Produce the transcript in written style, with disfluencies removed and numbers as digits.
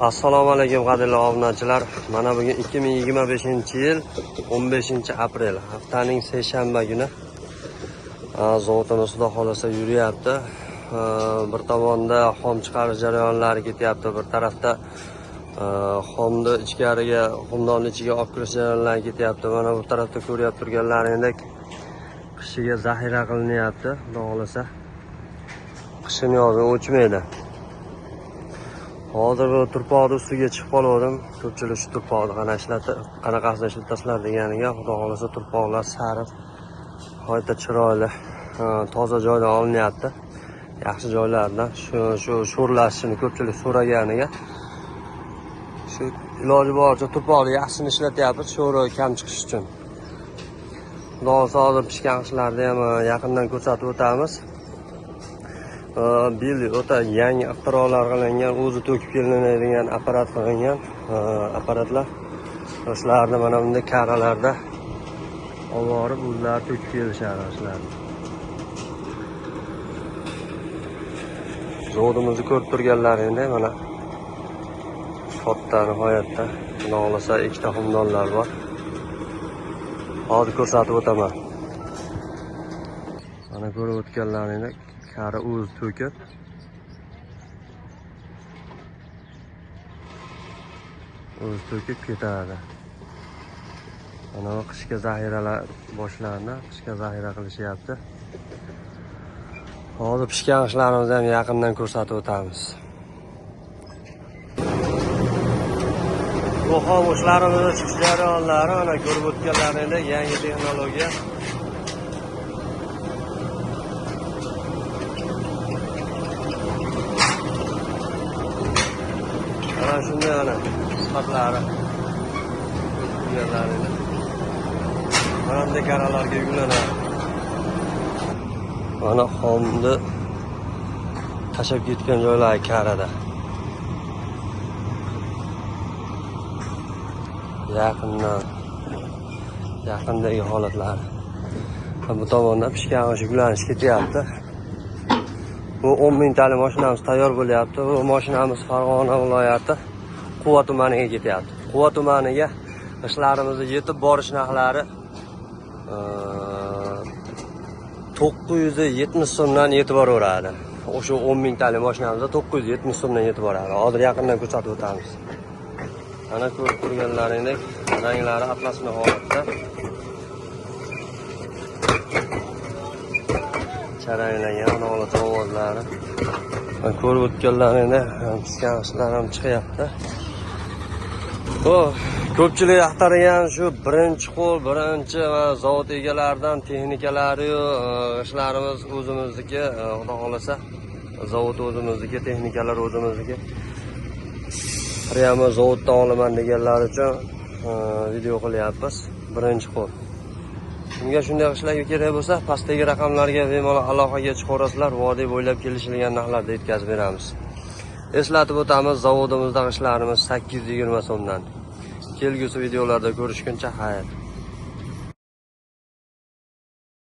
Assalomu alaykum qadrli obunachilar. Mana bugun 2025-yil 15-aprel, haftaning seshanba kuni. Zavodimiz xudo xolasa yuryapti. Bir tomonda xom chiqarish jarayonlari ketyapti, bir tarafda xomni ichkariga, xumdonni ichiga olib kirish jarayonlari ketyapti. Mana bu tarafda ko'ryap turganlaringdek qishiga zaxira qilinyapti. Xudo xolasa qishin yozi o'chmaydi. Hozir bu turpoqni ustiga chiqib qoldim. Ko'pchilik shu turpoqni qanaqasini ishlatasizlar deganiga, xudo xolasa turpoqlar sariq, g'oyatda chiroyli, toza joydan olinyapti. Yaxshi joylardan shu sho'rlashini ko'pchilik so'raganiga shu iloji boricha turpoqni yaxshini ishlatyapmiz, sho'ri kam chiqish uchun. Xudo xolasa hozir pishgan qishlarni ham yaqindan ko'rsatib o'tamiz. Bil o'ta yangi ixtirolar qilingan, o'zi to'kib kelinadigan apparat qilingan apparatlar. Yoshlarni mana bunday karalarda olib o'zlari to'kib kelishadi yoshlarni. Zavodimizni ko'rib turganlaringdek mana katta nihoyatda, xudo xolasa ikkita xumdonlar bor. Hozir ko'rsatib o'taman. Mana ko'rib o'tganlaringdek kari o'zi to'kib ketadi. Mana qishga zaxiralar boshlandi, qishga zaxira qilishyapti. Hozir pishgan ishlarimizni ham yaqindan ko'rsatib o'tamiz. Bu xomushlarimizni chiqish jarayonlari mana ko'rib o'tganlaringdek yangi texnologiya. Mana shunday mana sifatlari. Mana bunday karalarga yuklanadi. Mana xomni tashab ketgan joylari karada. Yaqindagi holatlari. Bu tomonda pishgan yuklanish ketyapti. Bu 10 mingtalik mashinamiz tayyor bo'lyapti. Bu mashinamiz Farg'ona viloyati Quva tumaniga ketyapti. Quva tumaniga ishlarimizni yetib borish narxlari 970 so'mdan yetib boraveradi. O'sha 10 mingtalik mashinamizda 970 so'mdan yetib boradi. Hozir yaqindan ko'rsatib o'tamiz. Mana ko'rib turganlaringdek ranglari atlasmi holatda. Charanglangan holat ovozlari. Ko'rib o'tganlaringda pishgan ishlar ham chiqyapti. Ko'pchilik axtaragan shu birinchi qo'l, birinchi zavod egalaridan texnikalari, ishlarimiz o'zimizniki, xudo xolasa zavod o'zimizniki, texnikalar o'zimizniki. Prямо zavoddan olaman deganlar uchun video qilyapmiz, birinchi qo'l. Unga shunday ishlarga kerak bo'lsa, pastdagi raqamlarga bemalol aloqaga chiqarasizlar, vodiy bo'ylab kelishilgan narxlarda yetkazib beramiz. Eslatib o'tamiz, zavodimizdagi ishlarimiz 820 so'mdan. Kelgusi videolarda ko'rishguncha xayr.